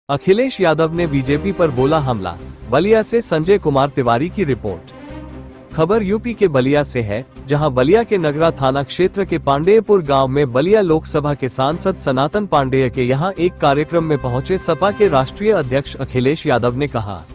अखिलेश यादव ने बीजेपी पर बोला हमला। बलिया से संजय कुमार तिवारी की रिपोर्ट। खबर यूपी के बलिया से है, जहां बलिया के नगरा थाना क्षेत्र के पांडेयपुर गांव में बलिया लोकसभा के सांसद सनातन पांडेय के यहां एक कार्यक्रम में पहुंचे सपा के राष्ट्रीय अध्यक्ष अखिलेश यादव ने कहा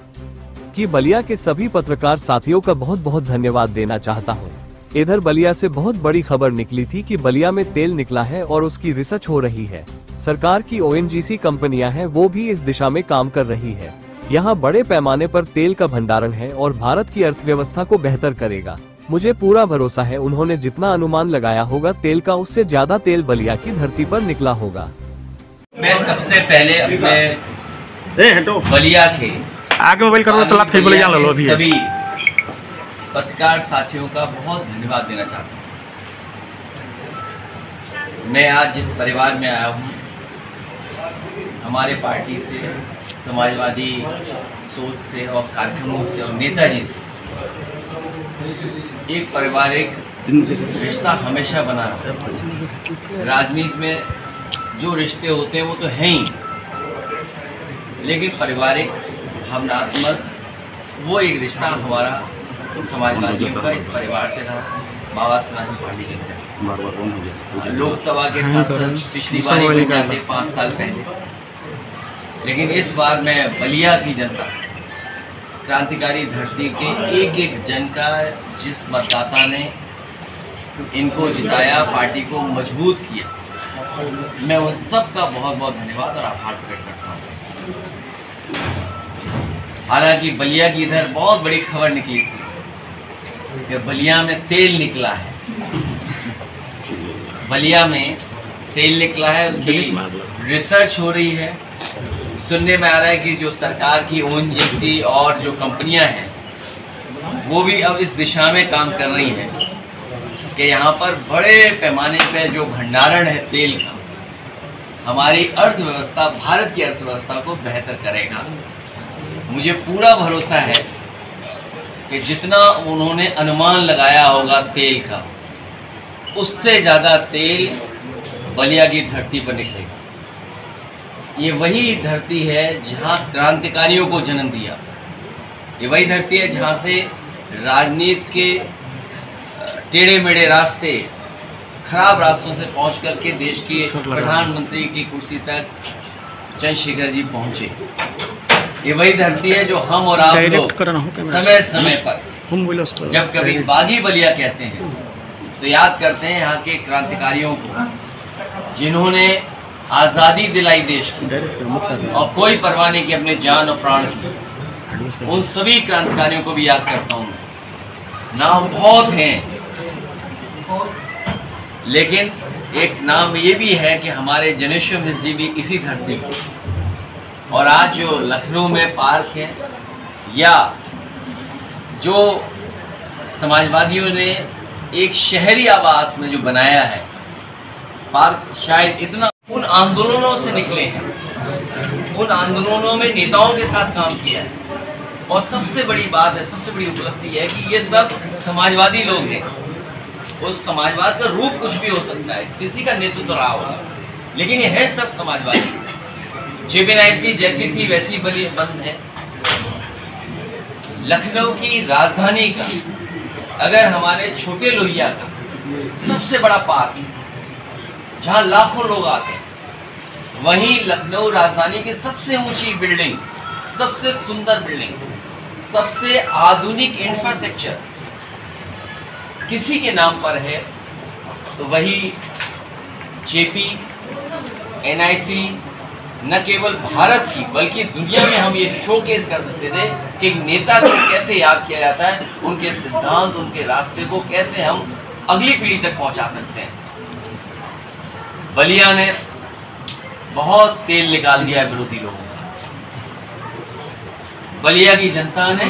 कि बलिया के सभी पत्रकार साथियों का बहुत बहुत धन्यवाद देना चाहता हूं। इधर बलिया से बहुत बड़ी खबर निकली थी कि बलिया में तेल निकला है और उसकी रिसर्च हो रही है। सरकार की ONGC कंपनियां हैं, वो भी इस दिशा में काम कर रही है। यहाँ बड़े पैमाने पर तेल का भंडारण है और भारत की अर्थव्यवस्था को बेहतर करेगा। मुझे पूरा भरोसा है, उन्होंने जितना अनुमान लगाया होगा तेल का, उससे ज्यादा तेल बलिया की धरती पर निकला होगा। मैं सबसे पहले अपने बलिया के आगे मोबाइल करो तो सभी पत्रकार साथियों का बहुत धन्यवाद देना चाहता हूँ। मैं आज जिस परिवार में आया हूँ, हमारे पार्टी से, समाजवादी सोच से और कार्यक्रमों से और नेताजी से एक पारिवारिक रिश्ता हमेशा बना रहा। राजनीति में जो रिश्ते होते हैं वो तो हैं ही, लेकिन पारिवारिक भावनात्मक वो एक रिश्ता हमारा समाजवादियों का इस परिवार से रहा। बाबा सनातन पांडे जी से लोकसभा के सांसद पिछली बार बन जाते 5 साल पहले, लेकिन इस बार मैं बलिया की जनता, क्रांतिकारी धरती के एक एक जन का, जिस मतदाता ने इनको जिताया, पार्टी को मजबूत किया, मैं उन सब का बहुत बहुत धन्यवाद और आभार प्रकट करता हूँ। हालांकि बलिया की इधर बहुत बड़ी खबर निकली थी कि बलिया में तेल निकला है। बलिया में तेल निकला है, उसकी रिसर्च हो रही है। सुनने में आ रहा है कि जो सरकार की ONGC और जो कंपनियां हैं वो भी अब इस दिशा में काम कर रही हैं कि यहाँ पर बड़े पैमाने पे जो भंडारण है तेल का, हमारी अर्थव्यवस्था, भारत की अर्थव्यवस्था को बेहतर करेगा। मुझे पूरा भरोसा है कि जितना उन्होंने अनुमान लगाया होगा तेल का, उससे ज़्यादा तेल बलिया की धरती पर निकलेगा। ये वही धरती है जहाँ क्रांतिकारियों को जन्म दिया। ये वही धरती है जहाँ से राजनीति के टेढ़े मेढ़े रास्ते, खराब रास्तों से पहुँच करके देश के प्रधानमंत्री की कुर्सी तक चंद्रशेखर जी पहुँचे। ये वही धरती है जो हम और आप लोग समय समय पर जब कभी बागी बलिया कहते हैं तो याद करते हैं यहाँ के क्रांतिकारियों को, जिन्होंने आज़ादी दिलाई देश की और कोई परवाह नहीं की अपने जान और प्राण की। उन सभी क्रांतिकारियों को भी याद करता हूँ। नाम बहुत हैं, लेकिन एक नाम ये भी है कि हमारे जनेश्वर मिश्र जी भी इसी धरती के। और आज जो लखनऊ में पार्क है, या जो समाजवादियों ने एक शहरी आवास में जो बनाया है पार्क, शायद इतना उन आंदोलनों से निकले हैं। उन आंदोलनों में नेताओं के साथ काम किया है। और सबसे बड़ी बात है, सबसे बड़ी उपलब्धि है कि ये सब समाजवादी लोग हैं। उस समाजवाद का रूप कुछ भी हो सकता है, किसी का नेतृत्व रहा हो, लेकिन ये है सब समाजवादी। JBNIC जैसी थी वैसी बली बंद है। लखनऊ की राजधानी का, अगर हमारे छोटे लोहिया का सबसे बड़ा पार्क, जहां लाखों लोग आते हैं, वहीं लखनऊ राजधानी की सबसे ऊंची बिल्डिंग, सबसे सुंदर बिल्डिंग, सबसे आधुनिक इंफ्रास्ट्रक्चर किसी के नाम पर है तो वही JBNIC न केवल भारत की बल्कि दुनिया में हम ये शोकेस कर सकते थे कि एक नेता को कैसे याद किया जाता है, उनके सिद्धांत, उनके रास्ते को कैसे हम अगली पीढ़ी तक पहुंचा सकते हैं। बलिया ने बहुत तेल निकाल दिया है विरोधी लोगों का। बलिया की जनता ने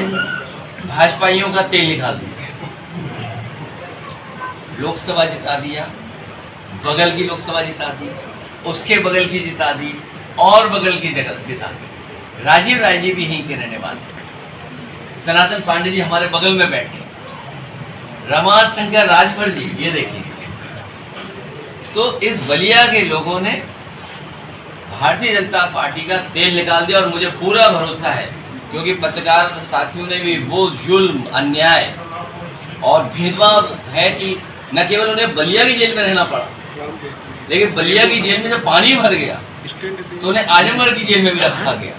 भाजपाइयों का तेल निकाल दिया, लोकसभा जिता दिया, बगल की लोकसभा जिता दी, उसके बगल की जिता दी, और बगल की जगह जिता दी। राजीव राय जी भी यहीं के रहने वाले, सनातन पांडे जी हमारे बगल में बैठे, रमाशंकर राजभर जी, ये देखिए। तो इस बलिया के लोगों ने भारतीय जनता पार्टी का तेल निकाल दिया। और मुझे पूरा भरोसा है, क्योंकि पत्रकार साथियों ने भी वो जुल्म, अन्याय और भेदभाव है कि न केवल उन्हें बलिया की जेल में रहना पड़ा, लेकिन बलिया की जेल में जब पानी भर गया तो उन्हें आजमगढ़ की जेल में भी रखा गया।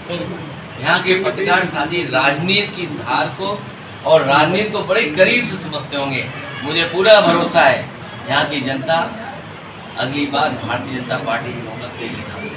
यहाँ के पत्रकार साथी राजनीति की धार को और राजनीति को बड़े करीब से समझते होंगे। मुझे पूरा भरोसा है यहाँ की जनता अगली बार भारतीय जनता पार्टी के लोगों का तेल निकालेगी।